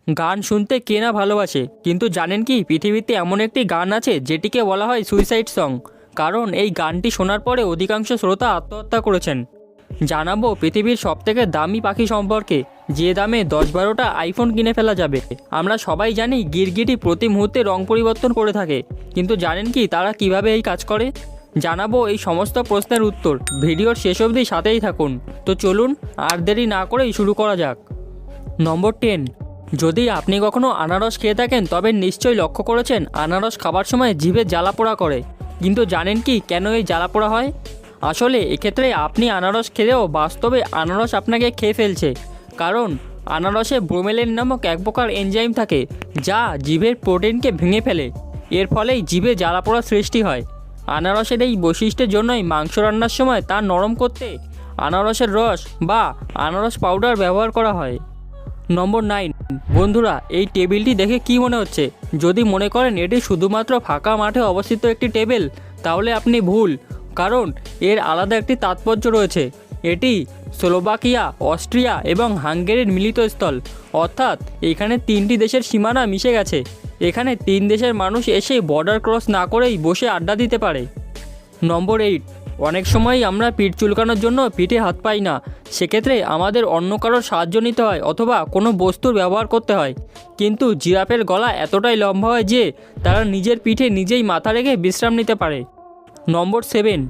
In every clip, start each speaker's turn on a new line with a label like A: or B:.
A: গান শুনতে কে না ভালোবাসে, কিন্তু জানেন কি পৃথিবীতে এমন একটি গান আছে যেটিকে বলা হয় সুইসাইড সং। কারণ এই গানটি শোনার পরে অধিকাংশ শ্রোতা আত্মহত্যা করেছেন। জানাবো পৃথিবীর সবথেকে দামি পাখি সম্পর্কে, যে দামে 10-12টা আইফোন কিনে ফেলা যাবে। আমরা সবাই জানি গিরগিটি প্রতি মুহূর্তে রং পরিবর্তন করে থাকে, কিন্তু জানেন কি তারা কিভাবে এই কাজ করে? জানাবো এই সমস্ত প্রশ্নের উত্তর। ভিডিওর শেষ অবধি সাথেই থাকুন। তো চলুন আর দেরি না করেই শুরু করা যাক। নম্বর 10। যদি আপনি কখনো আনারস খেয়ে থাকেন তবে নিশ্চয়ই লক্ষ্য করেছেন আনারস খাবার সময় জিভে জ্বালাপোড়া করে। কিন্তু জানেন কি কেন এই জ্বালাপোড়া হয়? আসলে এক্ষেত্রে আপনি আনারস খেলেও বাস্তবে আনারস আপনাকে খেয়ে ফেলছে। কারণ আনারসে ব্রোমেলিন নামক এক প্রকার এনজাইম থাকে, যা জিভের প্রোটিনকে ভেঙে ফেলে। এর ফলেই জিভে জ্বালাপোড়া সৃষ্টি হয়। আনারসের এই বৈশিষ্ট্যের জন্যই মাংস রান্নার সময় তা নরম করতে আনারসের রস বা আনারস পাউডার ব্যবহার করা হয়। নম্বর 9। বন্ধুরা, এই টেবিলটি দেখে কি মনে হচ্ছে? যদি মনে করেন এটি শুধুমাত্র ফাঁকা মাঠে অবস্থিত একটি টেবিল, তাহলে আপনি ভুল। কারণ এর আলাদা একটি তাৎপর্য রয়েছে। এটি স্লোভাকিয়া, অস্ট্রিয়া এবং হাঙ্গেরির মিলিত স্থল, অর্থাৎ এখানে 3টি দেশের সীমানা মিশে গেছে। এখানে 3 দেশের মানুষ এসে বর্ডার ক্রস না করেই বসে আড্ডা দিতে পারে। নম্বর 8। অনেক সময় আমরা পিঠ চুলকানোর জন্য পিঠে হাত পাই না। সেক্ষেত্রে আমাদের অন্য কারোর সাহায্য নিতে হয় অথবা কোনো বস্তুর ব্যবহার করতে হয়। কিন্তু জিরাফের গলা এতটাই লম্বা হয় যে তারা নিজের পিঠে নিজেই মাথা রেখে বিশ্রাম নিতে পারে। নম্বর 7।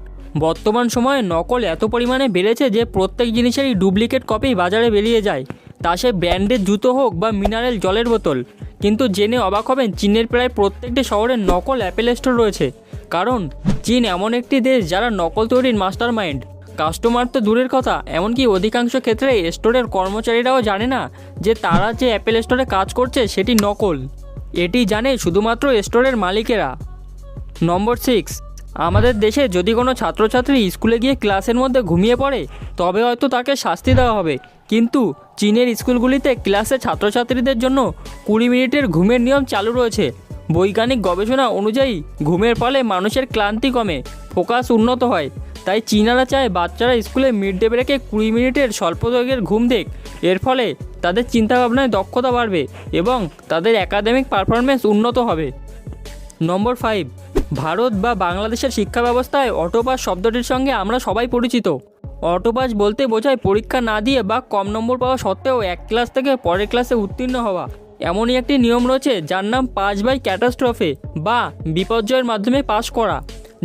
A: বর্তমান সময়ে নকল এত পরিমাণে বেড়েছে যে প্রত্যেক জিনিসেরই ডুপ্লিকেট কপি বাজারে বেরিয়ে যায়, তা সে ব্র্যান্ডের জুতো হোক বা মিনারেল জলের বোতল। কিন্তু জেনে অবাক হবেন চীনের প্রায় প্রত্যেকটি শহরে নকল অ্যাপেল স্টোর রয়েছে। কারণ চীন এমন একটি দেশ যারা নকল তৈরির মাস্টার মাইন্ড। কাস্টমার তো দূরের কথা, এমনকি অধিকাংশ ক্ষেত্রে স্টোরের কর্মচারীরাও জানে না যে তারা যে অ্যাপেল স্টোরে কাজ করছে সেটি নকল। এটি জানে শুধুমাত্র স্টোরের মালিকেরা। নম্বর 6। আমাদের দেশে যদি কোনো ছাত্রছাত্রী স্কুলে গিয়ে ক্লাসের মধ্যে ঘুমিয়ে পড়ে তবে হয়তো তাকে শাস্তি দেওয়া হবে। কিন্তু চীনের স্কুলগুলিতে ক্লাসে ছাত্রছাত্রীদের জন্য 20 মিনিটের ঘুমের নিয়ম চালু রয়েছে। বৈজ্ঞানিক গবেষণা অনুযায়ী ঘুমের ফলে মানুষের ক্লান্তি কমে, ফোকাস উন্নত হয়। তাই চীনারা চায় বাচ্চারা স্কুলে মিড ডে ব্রেকে 20 মিনিটের স্বল্প দৈর্ঘ্যের ঘুম দেখ। এর ফলে তাদের চিন্তাভাবনায় দক্ষতা বাড়বে এবং তাদের একাডেমিক পারফরমেন্স উন্নত হবে। নম্বর 5। ভারত বা বাংলাদেশের শিক্ষা ব্যবস্থায় অটোপাস শব্দটির সঙ্গে আমরা সবাই পরিচিত। অটোপাস বলতে বোঝায় পরীক্ষা না দিয়ে বা কম নম্বর পাওয়া সত্ত্বেও এক ক্লাস থেকে পরের ক্লাসে উত্তীর্ণ হওয়া। এমনই একটি নিয়ম রয়েছে যার নাম পাস বাই ক্যাটাস্ট্রফে বা বিপর্যয়ের মাধ্যমে পাস করা।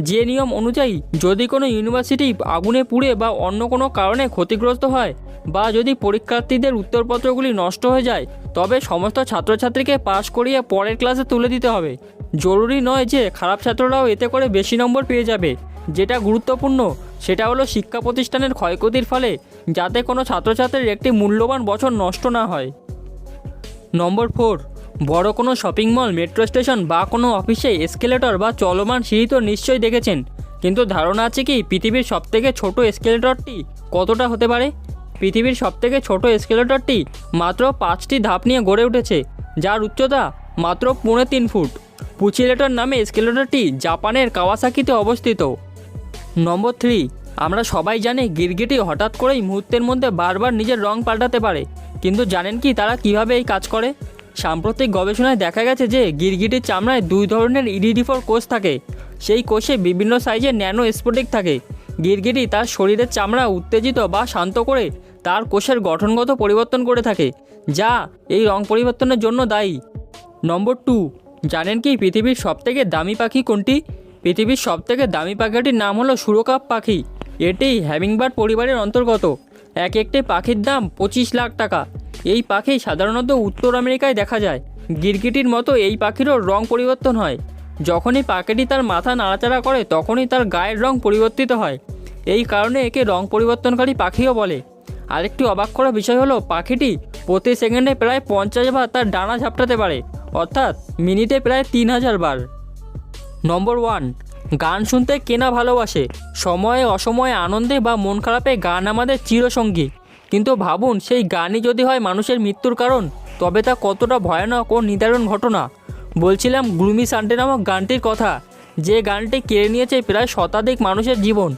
A: যে নিয়ম অনুযায়ী যদি কোনো ইউনিভার্সিটি আগুনে পুড়ে বা অন্য কোনো কারণে ক্ষতিগ্রস্ত হয় বা যদি পরীক্ষার্থীদের উত্তরপত্রগুলি নষ্ট হয়ে যায়, তবে সমস্ত ছাত্রছাত্রীকে পাস করিয়ে পরের ক্লাসে তুলে দিতে হবে। জরুরি নয় যে খারাপ ছাত্ররাও এতে করে বেশি নম্বর পেয়ে যাবে। যেটা গুরুত্বপূর্ণ সেটা হলো শিক্ষা প্রতিষ্ঠানের ক্ষয়ক্ষতির ফলে যাতে কোনো ছাত্রছাত্রীর একটি মূল্যবান বছর নষ্ট না হয়। নম্বর 4। বড় কোনো শপিং মল, মেট্রো স্টেশন বা কোনো অফিসে এসকেলেটর বা চলমান সিঁড়ি তো নিশ্চয়ই দেখেছেন। কিন্তু ধারণা আছে কি পৃথিবীর সবথেকে ছোট এসকেলেটরটি কতটা হতে পারে? পৃথিবীর সবথেকে ছোট এসকেলেটরটি মাত্র 5টি ধাপ নিয়ে গড়ে উঠেছে, যার উচ্চতা মাত্র 3.5 ফুট। পুচিলেটর নামে এসকেলেটরটি জাপানের কাওয়াসাকিতে অবস্থিত। নম্বর 3। আমরা সবাই জানি গিরগিটি হঠাৎ করেই মুহূর্তের মধ্যে বারবার নিজের রং পাল্টাতে পারে। কিন্তু জানেন কি তারা কিভাবে এই কাজ করে? সাম্প্রতিক গবেষণায় দেখা গেছে যে গিরগিটির চামড়ায় 2 ধরনের ইরিডিফর কোষ থাকে। সেই কোষে বিভিন্ন সাইজের ন্যানো স্ফটিক থাকে। গিরগিটি তার শরীরের চামড়া উত্তেজিত বা শান্ত করে তার কোষের গঠনগত পরিবর্তন করে থাকে, যা এই রং পরিবর্তনের জন্য দায়ী। নম্বর 2। জানেন কি পৃথিবীর সবথেকে দামি পাখি কোনটি? পৃথিবীর সবথেকে দামি পাখিটির নাম হলো সুরকাপ পাখি। এটি হ্যামিংবার্ড পরিবারের অন্তর্গত। একটি পাখির দাম 25 লাখ টাকা। এই পাখি সাধারণত উত্তর আমেরিকায় দেখা যায়। গিরগিটির মতো এই পাখিরও রং পরিবর্তন হয়। যখনই পাখিটি তার মাথা নাড়াচাড়া করে তখনই তার গায়ের রং পরিবর্তিত হয়। এই কারণে একে রং পরিবর্তনকারী পাখিও বলে। আরেকটি অবাক করা বিষয় হলো পাখিটি প্রতি সেকেন্ডে প্রায় 50 বার তার ডানা ঝাপটাতে পারে, অর্থাৎ মিনিটে প্রায় 3000 বার। নম্বর 1। গান শুনতে কে না ভালোবাসে? সময়ে অসময়ে, আনন্দে বা মন খারাপে গান আমাদের চিরসঙ্গী। কিন্তু ভাবুন সেই গানই যদি হয় মানুষের মৃত্যুর কারণ, তবে তা কতটা ভয়ানক ও নিদারুণ ঘটনা। বলছিলাম গ্লুমি সানডে নামক গানটির কথা, যে গানটি কেড়ে নিয়েছে প্রায় শতাধিক মানুষের জীবন,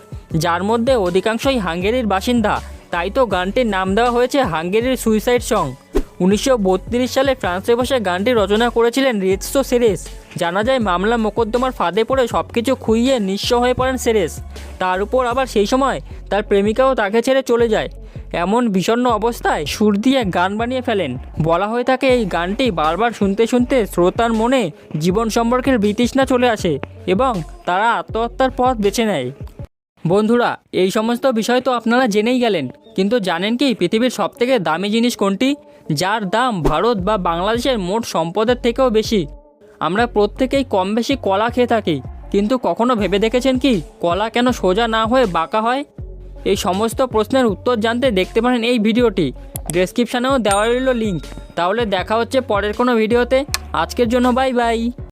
A: যার মধ্যে অধিকাংশই হাঙ্গেরির বাসিন্দা। তাই তো গানটির নাম দেওয়া হয়েছে হাঙ্গেরির সুইসাইড সং। 1932 সালে ফ্রান্সে বসে গানটি রচনা করেছিলেন রিৎসো সেরেস। জানা যায় মামলা মোকদ্দমার ফাঁদে পড়ে সব কিছু খুইয়ে নিঃস্ব হয়ে পড়েন সেরেস। তার উপর আবার সেই সময় তার প্রেমিকাও তাকে ছেড়ে চলে যায়। এমন বিষণ্ণ অবস্থায় সুর দিয়ে গান বানিয়ে ফেলেন। বলা হয়ে থাকে এই গানটি বারবার শুনতে শুনতে শ্রোতার মনে জীবন সম্পর্কের বিতৃষ্ণা চলে আসে এবং তারা আত্মহত্যার পথ বেছে নেয়। বন্ধুরা, এই সমস্ত বিষয় তো আপনারা জেনেই গেলেন, কিন্তু জানেন কি পৃথিবীর সবথেকে দামি জিনিস কোনটি, যার দাম ভারত বা বাংলাদেশের মোট সম্পদের থেকেও বেশি? আমরা প্রত্যেকেই কম বেশি কলা খেয়ে থাকি, কিন্তু কখনো ভেবে দেখেছেন কি কলা কেন সোজা না হয়ে বাঁকা হয়? এই সমস্ত প্রশ্নের উত্তর জানতে দেখতে পারেন এই ভিডিওটি। ডেসক্রিপশানেও দেওয়া রইল লিঙ্ক। তাহলে দেখা হচ্ছে পরের কোনো ভিডিওতে। আজকের জন্য বাই বাই।